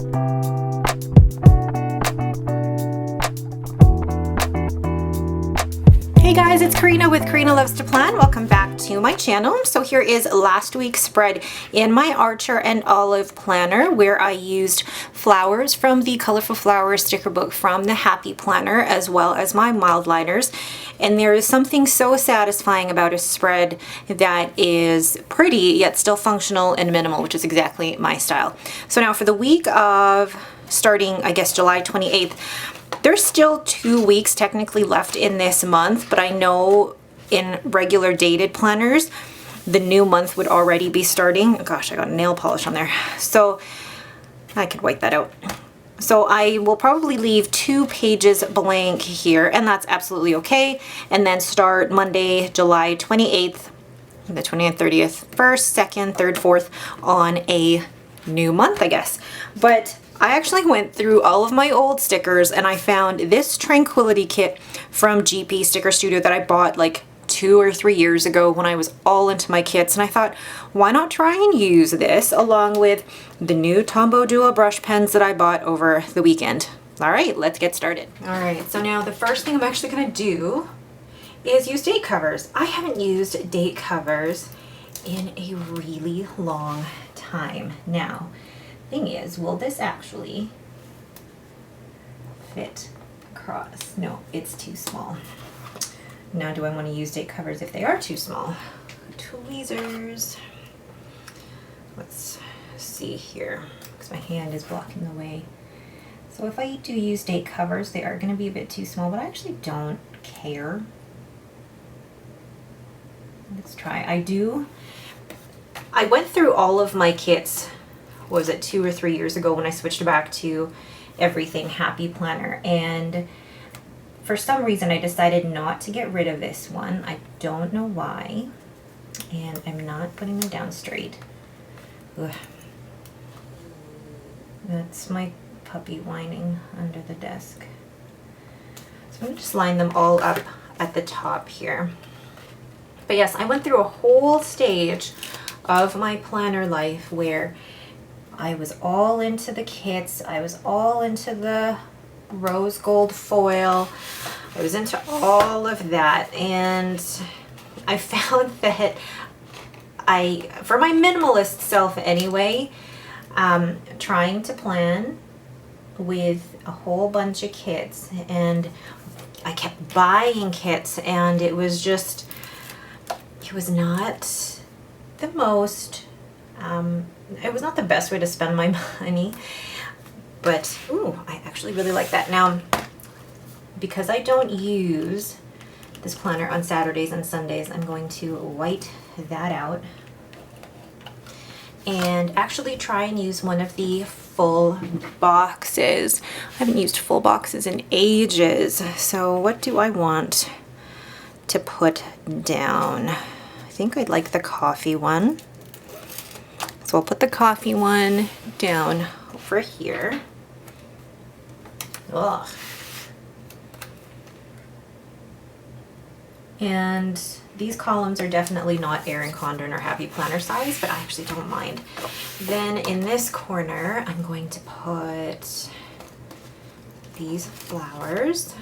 Hey guys, it's Karina with Karina Loves to Plan. Welcome back to my channel. So here is last week's spread in my Archer and Olive planner, where I used flowers from the Colorful Flowers sticker book from the Happy Planner, as well as my mild liners. And there is something so satisfying about a spread that is pretty yet still functional and minimal, which is exactly my style. So now for the week of starting, I guess, July 28th, there's still 2 weeks technically left in this month, but I know in regular dated planners, the new month would already be starting. Gosh, I got nail polish on there. So I could wipe that out. So I will probably leave 2 pages blank here, and that's absolutely okay. And then start Monday, July 28th, the 20th, 30th, 1st, 2nd, 3rd, 4th on a new month, I guess. But I actually went through all of my old stickers and I found this Tranquility kit from GP Sticker Studio that I bought like 2 or 3 years ago when I was all into my kits, and I thought, why not try and use this along with the new Tombow Duo brush pens that I bought over the weekend. All right, let's get started. All right, so now the first thing I'm actually gonna do is use date covers. I haven't used date covers in a really long time. Now, thing is, will this actually fit across? No, it's too small. Now, do I want to use date covers if they are too small? Tweezers. Let's see here, because my hand is blocking the way. So if I do use date covers, they are going to be a bit too small, but I actually don't care. Let's try. I went through all of my kits, was it 2 or 3 years ago when I switched back to everything Happy Planner, and for some reason I decided not to get rid of this one. I don't know why, and I'm not putting them down straight. Ugh. That's my puppy whining under the desk. So I'm going to just line them all up at the top here. But yes, I went through a whole stage of my planner life where I was all into the kits, I was all into the rose gold foil, I was into all of that, and I found that for my minimalist self anyway, trying to plan with a whole bunch of kits, and I kept buying kits, and it was not the most, it was not the best way to spend my money, but ooh, I actually really like that. Now, because I don't use this planner on Saturdays and Sundays, I'm going to white that out and actually try and use one of the full boxes. I haven't used full boxes in ages, so what do I want to put down? I think I'd like the coffee one. So I'll put the coffee one down over here. Ugh. And these columns are definitely not Erin Condren or Happy Planner size, but I actually don't mind. Then in this corner, I'm going to put these flowers.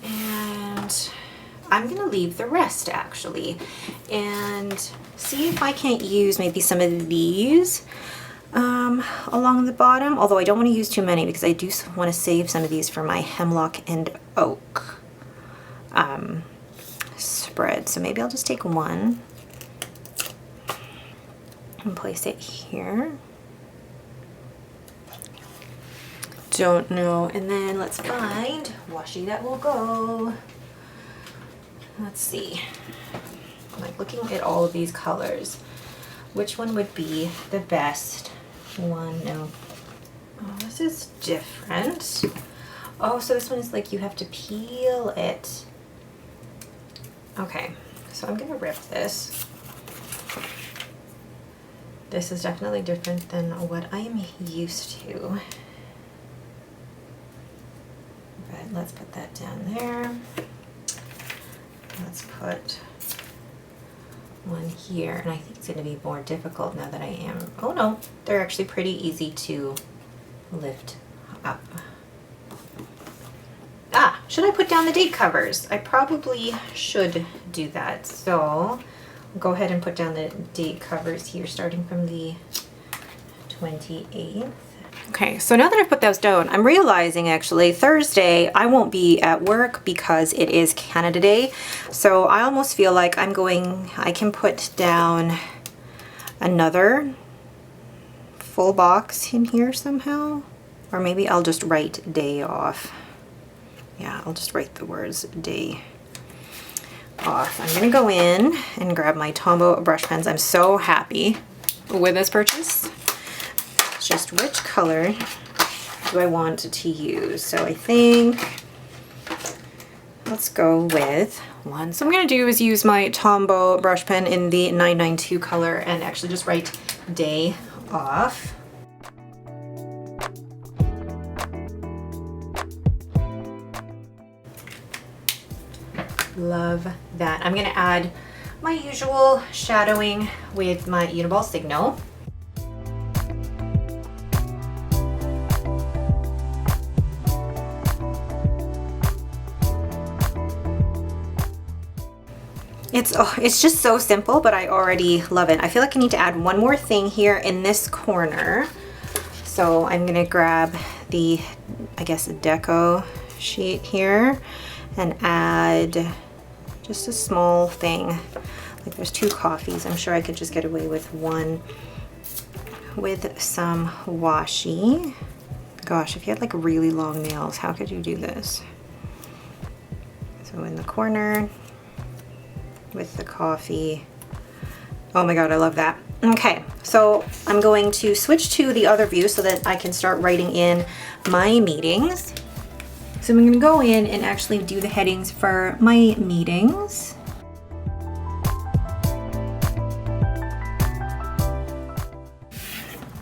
And I'm gonna leave the rest actually and see if I can't use maybe some of these along the bottom, although I don't want to use too many because I do want to save some of these for my hemlock and oak spread. So maybe I'll just take one and place it here. Don't know. And then let's find washi that will go. Let's see. I'm like looking at all of these colors. Which one would be the best one? No. Oh, this is different. Oh, so this one is like you have to peel it. Okay, so I'm gonna rip this. This is definitely different than what I am used to. But let's put that down there. Let's put one here, and I think it's going to be more difficult now that I am. Oh no, they're actually pretty easy to lift up. Ah, should I put down the date covers? I probably should do that. So I'll go ahead and put down the date covers here, starting from the 28th. Okay, so now that I've put those down, I'm realizing actually Thursday I won't be at work because it is Canada Day. So I almost feel like I can put down another full box in here somehow. Or maybe I'll just write day off. Yeah, I'll just write the words day off. I'm gonna go in and grab my Tombow brush pens. I'm so happy with this purchase. It's just which color do I want to use? So I think let's go with one. So what I'm gonna do is use my Tombow brush pen in the 992 color and actually just write day off. Love that. I'm gonna add my usual shadowing with my Uniball Signal. It's just so simple, but I already love it. I feel like I need to add one more thing here in this corner. So I'm gonna grab the, I guess, a deco sheet here and add just a small thing. Like there's 2 coffees. I'm sure I could just get away with one with some washi. Gosh, if you had like really long nails, how could you do this? So in the corner with the coffee. Oh my God, I love that. Okay, so I'm going to switch to the other view so that I can start writing in my meetings. So I'm going to go in and actually do the headings for my meetings.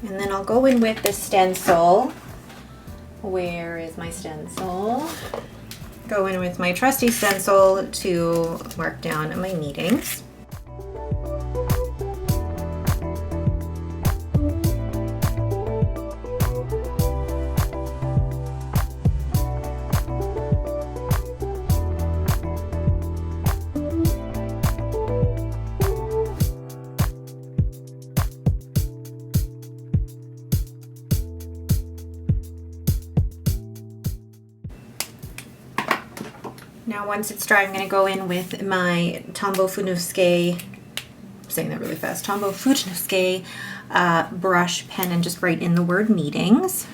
And then I'll go in with the stencil. Where is my stencil? Go in with my trusty stencil to mark down my meetings. Now once it's dry, I'm going to go in with my Tombow Funosuke, I'm saying that really fast, Tombow Funosuke brush pen and just write in the word meetings.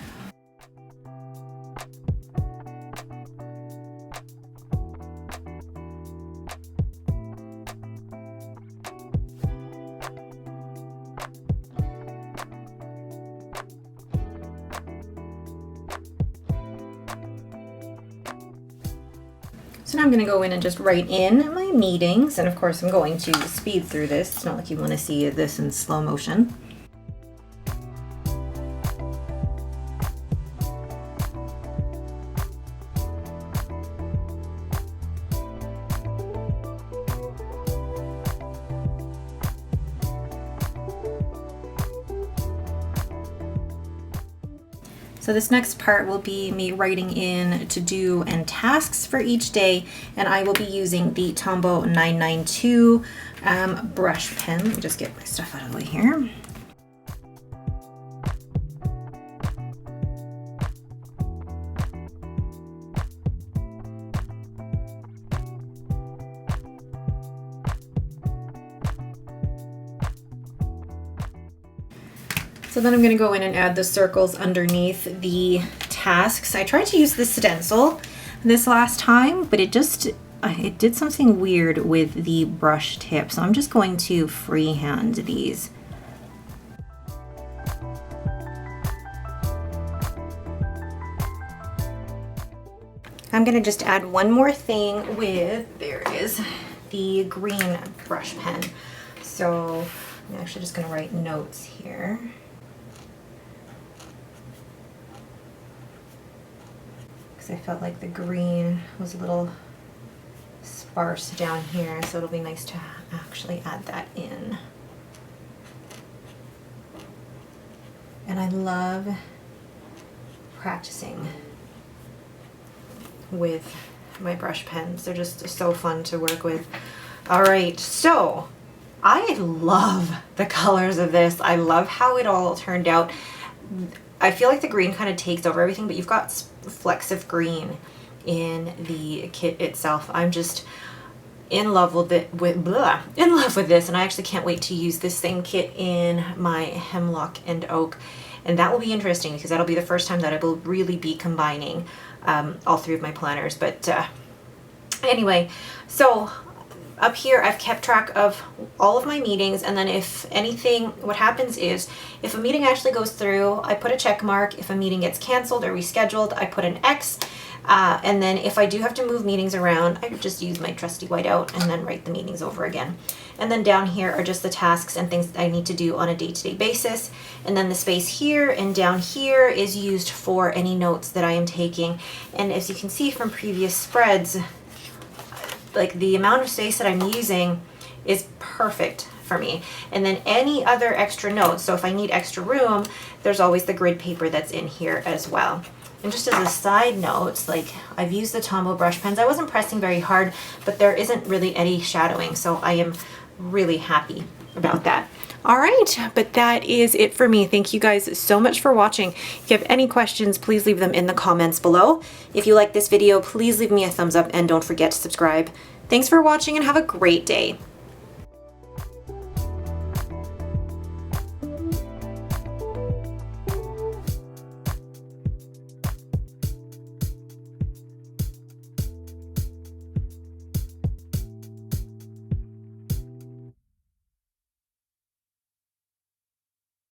So now I'm going to go in and just write in my meetings, and of course I'm going to speed through this. It's not like you want to see this in slow motion. So this next part will be me writing in to-do and tasks for each day, and I will be using the Tombow 992 brush pen. Let me just get my stuff out of the way here. So then I'm going to go in and add the circles underneath the tasks. I tried to use the stencil this last time, but it did something weird with the brush tip. So I'm just going to freehand these. I'm going to just add one more thing with, there it is, the green brush pen. So I'm actually just going to write notes here. I felt like the green was a little sparse down here, so it'll be nice to actually add that in. And I love practicing with my brush pens. They're just so fun to work with. All right, so I love the colors of this. I love how it all turned out. I feel like the green kind of takes over everything, but you've got flecks of green in the kit itself. I'm just in love with it, in love with this, and I actually can't wait to use this same kit in my Hemlock and Oak. And that will be interesting because that'll be the first time that I will really be combining all three of my planners. But anyway, so up here I've kept track of all of my meetings, and then if anything, what happens is if a meeting actually goes through, I put a check mark. If a meeting gets canceled or rescheduled, I put an X. And then if I do have to move meetings around, I just use my trusty whiteout and then write the meetings over again. And then down here are just the tasks and things that I need to do on a day-to-day basis. And then the space here and down here is used for any notes that I am taking. And as you can see from previous spreads, like the amount of space that I'm using is perfect for me. And then any other extra notes, so if I need extra room, there's always the grid paper that's in here as well. And just as a side note, like I've used the Tombow brush pens. I wasn't pressing very hard, but there isn't really any shadowing, so I am really happy about that. All right, but that is it for me. Thank you guys so much for watching. If you have any questions, please leave them in the comments below. If you like this video, please leave me a thumbs up and don't forget to subscribe. Thanks for watching and have a great day.